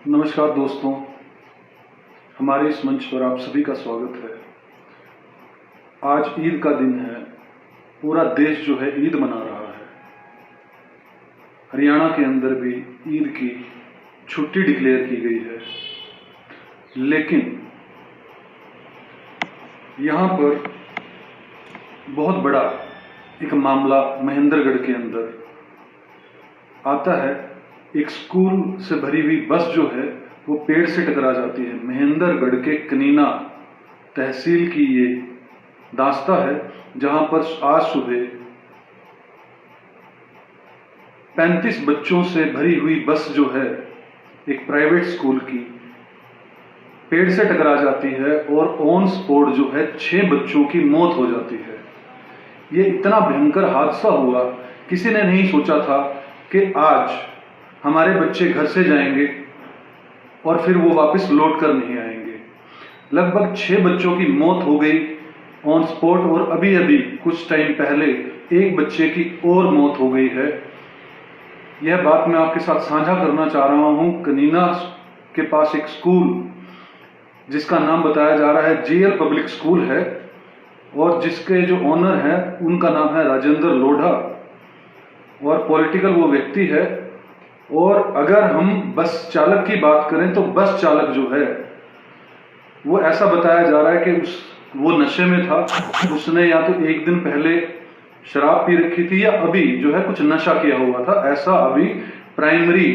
नमस्कार दोस्तों, हमारे इस मंच पर आप सभी का स्वागत है। आज ईद का दिन है। पूरा देश जो है ईद मना रहा है। हरियाणा के अंदर भी ईद की छुट्टी डिक्लेयर की गई है, लेकिन यहाँ पर बहुत बड़ा एक मामला महेंद्रगढ़ के अंदर आता है। एक स्कूल से भरी हुई बस जो है वो पेड़ से टकरा जाती है। महेंद्रगढ़ के कनीना तहसील की ये दास्ता है, जहां पर आज सुबह 35 बच्चों से भरी हुई बस जो है एक प्राइवेट स्कूल की पेड़ से टकरा जाती है और ऑन स्पॉट जो है 6 बच्चों की मौत हो जाती है। ये इतना भयंकर हादसा हुआ, किसी ने नहीं सोचा था कि आज हमारे बच्चे घर से जाएंगे और फिर वो वापस लौट कर नहीं आएंगे। लगभग 6 बच्चों की मौत हो गई ऑन स्पॉट, और अभी अभी कुछ टाइम पहले एक बच्चे की और मौत हो गई है। यह बात मैं आपके साथ साझा करना चाह रहा हूं। कनीना के पास एक स्कूल जिसका नाम बताया जा रहा है जीएल पब्लिक स्कूल है, और जिसके जो ऑनर हैं उनका नाम है राजेंद्र लोढ़ा, और पॉलिटिकल वो व्यक्ति है। और अगर हम बस चालक की बात करें तो बस चालक जो है वो ऐसा बताया जा रहा है कि वो नशे में था। उसने या तो एक दिन पहले शराब पी रखी थी या अभी जो है कुछ नशा किया हुआ था, ऐसा अभी प्राइमरी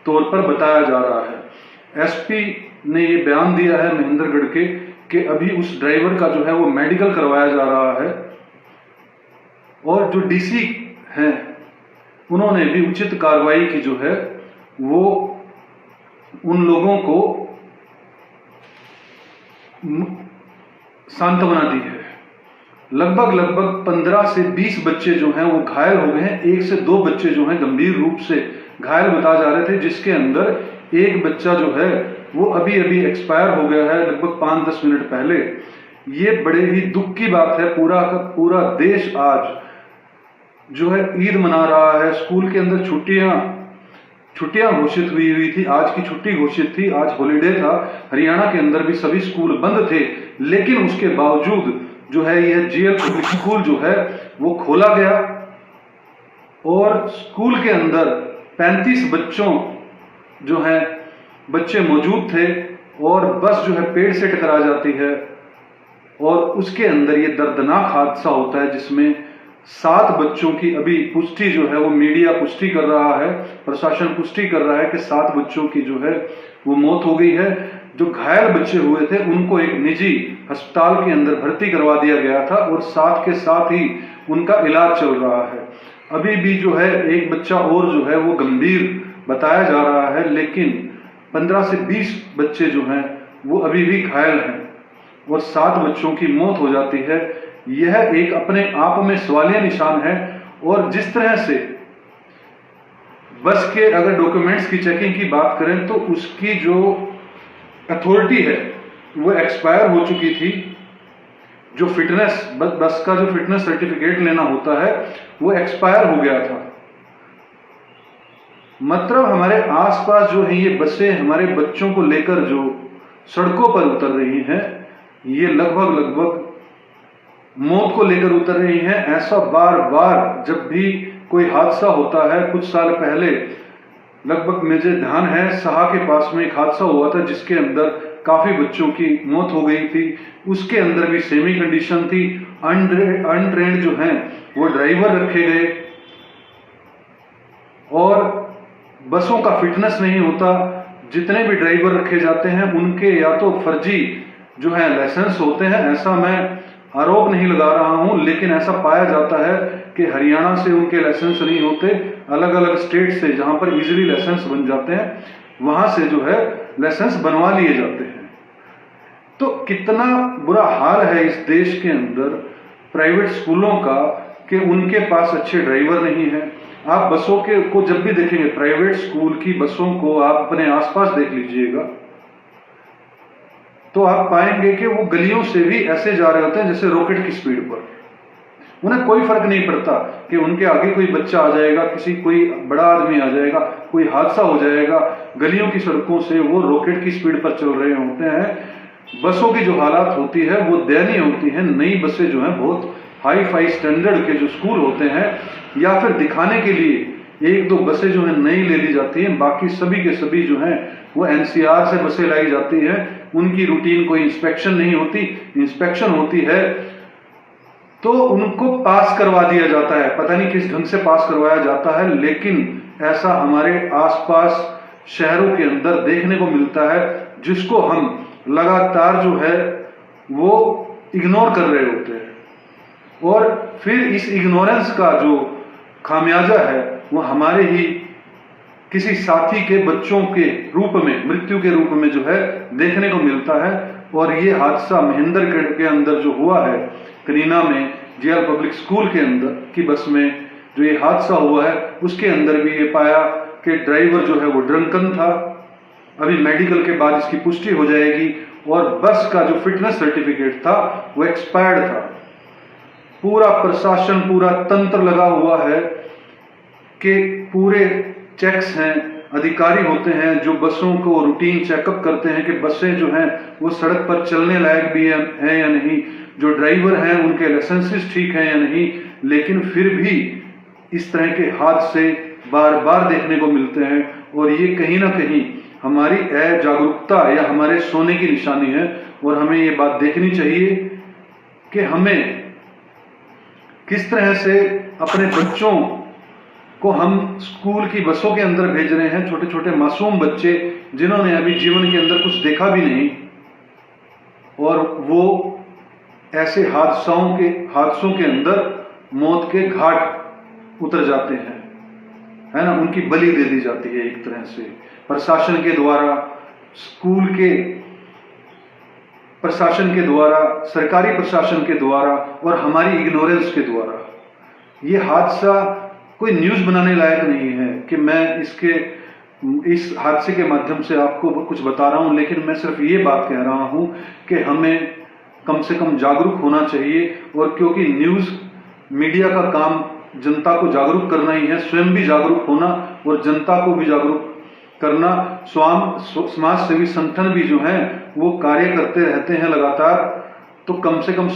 तौर पर बताया जा रहा है। एसपी ने ये बयान दिया है महेंद्रगढ़ के कि अभी उस ड्राइवर का जो है वो मेडिकल करवाया जा रहा है, और जो डीसी हैं उन्होंने भी उचित कार्रवाई की जो है वो उन लोगों को सांत्वना दी है। लगभग 15 से 20 बच्चे जो हैं वो घायल हो गए हैं। 1 से 2 बच्चे जो हैं गंभीर रूप से घायल बताए जा रहे थे, जिसके अंदर एक बच्चा जो है वो अभी अभी एक्सपायर हो गया है लगभग 5-10 मिनट पहले। ये बड़े ही दुख की बात है। पूरा का पूरा देश आज जो है ईद मना रहा है। स्कूल के अंदर छुट्टियां घोषित हुई थी। आज की छुट्टी घोषित थी, आज हॉलीडे था। हरियाणा के अंदर भी सभी स्कूल बंद थे, लेकिन उसके बावजूद जो है यह जीएल पब्लिक स्कूल जो है वो खोला गया, और स्कूल के अंदर 35 जो है बच्चे मौजूद थे, और बस जो है पेड़ से टकरा जाती है, और उसके अंदर ये दर्दनाक हादसा होता है जिसमें 7 बच्चों की अभी पुष्टि जो है वो मीडिया पुष्टि कर रहा है, प्रशासन पुष्टि कर रहा है कि 7 बच्चों की जो है वो मौत हो गई है। जो घायल बच्चे हुए थे उनको एक निजी अस्पताल के अंदर भर्ती करवा दिया गया था, और साथ के साथ ही उनका इलाज चल रहा है। अभी भी जो है एक बच्चा और जो है वो गंभीर बताया जा रहा है, लेकिन 15 से 20 बच्चे जो हैं वो अभी भी घायल हैं, और 7 बच्चों की मौत हो जाती है। यह एक अपने आप में सवालिया निशान है। और जिस तरह से बस के अगर डॉक्यूमेंट्स की चेकिंग की बात करें तो उसकी जो अथॉरिटी है वो एक्सपायर हो चुकी थी। जो फिटनेस बस का जो फिटनेस सर्टिफिकेट लेना होता है वो एक्सपायर हो गया था। मतलब हमारे आसपास जो है ये बसें हमारे बच्चों को लेकर जो सड़कों पर उतर रही हैं, ये लगभग मौत को लेकर उतर रही हैं। ऐसा बार बार जब भी कोई हादसा होता है, कुछ साल पहले लगभग मुझे ध्यान है साहा के पास में एक हादसा हुआ था जिसके अंदर काफी बच्चों की मौत हो गई थी। उसके अंदर भी सेमी कंडीशन थी। अनट्रेंड जो हैं वो ड्राइवर रखे गए, और बसों का फिटनेस नहीं होता। जितने भी ड्राइवर रखे जाते हैं उनके या तो फर्जी जो है लाइसेंस होते हैं, ऐसा मैं आरोप नहीं लगा रहा हूं, लेकिन ऐसा पाया जाता है कि हरियाणा से उनके लाइसेंस नहीं होते, अलग अलग स्टेट से जहां पर इजीली लाइसेंस बन जाते हैं वहां से जो है लाइसेंस बनवा लिए जाते हैं। तो कितना बुरा हाल है इस देश के अंदर प्राइवेट स्कूलों का कि उनके पास अच्छे ड्राइवर नहीं है। आप बसों के को जब भी देखेंगे, प्राइवेट स्कूल की बसों को आप अपने आसपास देख लीजिएगा तो आप पाएंगे कि वो गलियों से भी ऐसे जा रहे होते हैं जैसे रॉकेट की स्पीड पर। उन्हें कोई फर्क नहीं पड़ता कि उनके आगे कोई बच्चा आ जाएगा, कोई बड़ा आदमी आ जाएगा, कोई हादसा हो जाएगा। गलियों की सड़कों से वो रॉकेट की स्पीड पर चल रहे होते हैं। बसों की जो हालात होती है वो दयनीय होती है। नई बसें जो हैं बहुत हाई फाई स्टैंडर्ड के जो स्कूल होते हैं, या फिर दिखाने के लिए एक दो बसें जो है नई ले ली जाती हैं, बाकी सभी के सभी जो हैं वो एनसीआर से बसें लाई जाती हैं। उनकी रूटीन कोई इंस्पेक्शन नहीं होती, इंस्पेक्शन होती है तो उनको पास करवा दिया जाता है। पता नहीं किस ढंग से पास करवाया जाता है, लेकिन ऐसा हमारे आसपास शहरों के अंदर देखने को मिलता है, जिसको हम लगातार जो है वो इग्नोर कर रहे होते हैं। और फिर इस इग्नोरेंस का जो खामियाजा है वो हमारे ही किसी साथी के बच्चों के रूप में, मृत्यु के रूप में जो है देखने को मिलता है। और ये हादसा महेंद्रगढ़ के अंदर जो हुआ है, कनीना में जीएल पब्लिक स्कूल के अंदर की बस में जो ये हादसा हुआ है, उसके अंदर भी ये पाया कि ड्राइवर जो है वो ड्रंकन था। अभी मेडिकल के बाद इसकी पुष्टि हो जाएगी। और बस का जो फिटनेस सर्टिफिकेट था वो एक्सपायर्ड था। पूरा प्रशासन, पूरा तंत्र लगा हुआ है कि पूरे चेक्स हैं, अधिकारी होते हैं जो बसों को रूटीन चेकअप करते हैं कि बसें जो हैं वो सड़क पर चलने लायक भी हैं या नहीं, जो ड्राइवर हैं उनके लाइसेंसेस ठीक हैं या नहीं। लेकिन फिर भी इस तरह के हादसे बार बार देखने को मिलते हैं। और ये कहीं ना कहीं हमारी अजागरूकता या हमारे सोने की निशानी है। और हमें ये बात देखनी चाहिए कि हमें किस तरह से अपने बच्चों को हम स्कूल की बसों के अंदर भेज रहे हैं। छोटे छोटे मासूम बच्चे जिन्होंने अभी जीवन के अंदर कुछ देखा भी नहीं, और वो ऐसे हादसों के अंदर मौत के घाट उतर जाते हैं, है ना। उनकी बलि दे दी जाती है एक तरह से प्रशासन के द्वारा, स्कूल के प्रशासन के द्वारा, सरकारी प्रशासन के द्वारा और हमारी इग्नोरेंस के द्वारा। ये हादसा कोई न्यूज़ बनाने लायक नहीं है कि मैं इस हादसे के माध्यम से आपको कुछ बता रहा हूं, लेकिन मैं सिर्फ ये बात कह रहा हूं कि हमें कम से कम जागरूक होना चाहिए। और क्योंकि न्यूज़ मीडिया का काम जनता को जागरूक करना ही है, स्वयं भी जागरूक होना और जनता को भी जागरूक करना। समाज सेवी संगठन भी जो हैं वो कार्य करते रहते हैं लगातार। तो कम से कम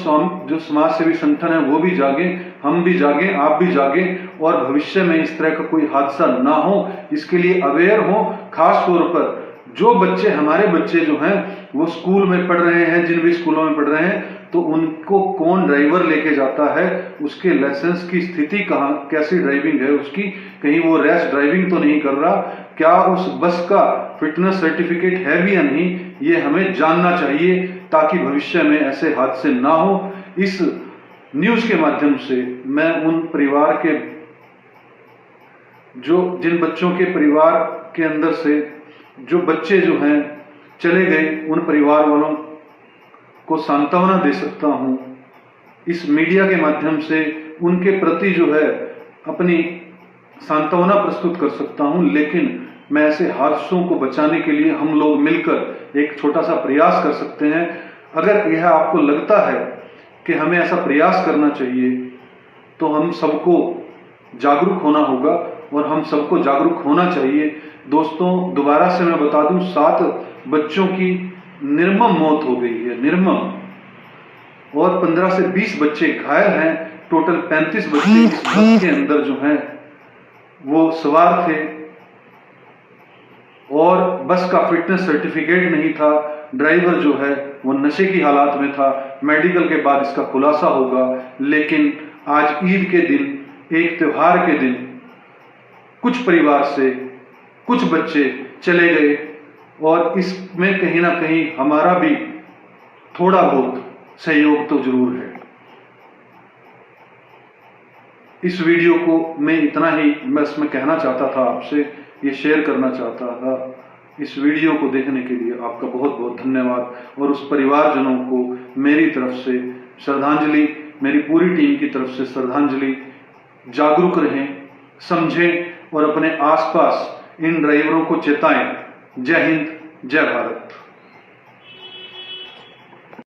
जो समाज सेवी संगठन है वो भी जागें, हम भी जागें, आप भी जागें, और भविष्य में इस तरह का कोई हादसा ना हो इसके लिए अवेयर हो। खास तौर पर जो बच्चे, हमारे बच्चे जो हैं वो स्कूल में पढ़ रहे हैं, जिन भी स्कूलों में पढ़ रहे हैं, तो उनको कौन ड्राइवर लेके जाता है, उसके लाइसेंस की स्थिति कहाँ, कैसी ड्राइविंग है उसकी, कहीं वो रैश ड्राइविंग तो नहीं कर रहा, क्या उस बस का फिटनेस सर्टिफिकेट है भी या नहीं, ये हमें जानना चाहिए ताकि भविष्य में ऐसे हादसे ना हो। इस न्यूज़ के माध्यम से मैं उन परिवार के जिन बच्चों के परिवार के अंदर से जो बच्चे जो हैं चले गए, उन परिवार वालों को सांत्वना दे सकता हूं। इस मीडिया के माध्यम से उनके प्रति जो है अपनी सांत्वना प्रस्तुत कर सकता हूं। लेकिन मैं ऐसे हादसों को बचाने के लिए हम लोग मिलकर एक छोटा सा प्रयास कर सकते हैं। अगर यह आपको लगता है कि हमें ऐसा प्रयास करना चाहिए, तो हम सबको जागरूक होना होगा और हम सबको जागरूक होना चाहिए। दोस्तों, दोबारा से मैं बता दूं, 7 बच्चों की निर्मम मौत हो गई है, निर्मम, और 15 से 20 बच्चे घायल हैं। टोटल 35 बच्चे इस बस के अंदर जो हैं वो सवार थे, और बस का फिटनेस सर्टिफिकेट नहीं था। ड्राइवर जो है वो नशे की हालात में था। मेडिकल के बाद इसका खुलासा होगा। लेकिन आज ईद के दिन, एक त्योहार के दिन, कुछ परिवार से कुछ बच्चे चले गए, और इसमें कहीं ना कहीं हमारा भी थोड़ा बहुत सहयोग तो जरूर है। इस वीडियो को मैं इतना ही बस मैं कहना चाहता था, आपसे ये शेयर करना चाहता था। इस वीडियो को देखने के लिए आपका बहुत बहुत धन्यवाद, और उस परिवारजनों को मेरी तरफ से श्रद्धांजलि, मेरी पूरी टीम की तरफ से श्रद्धांजलि। जागरूक रहें, समझें और अपने आसपास इन ड्राइवरों को चेताएं। जय हिंद, जय भारत।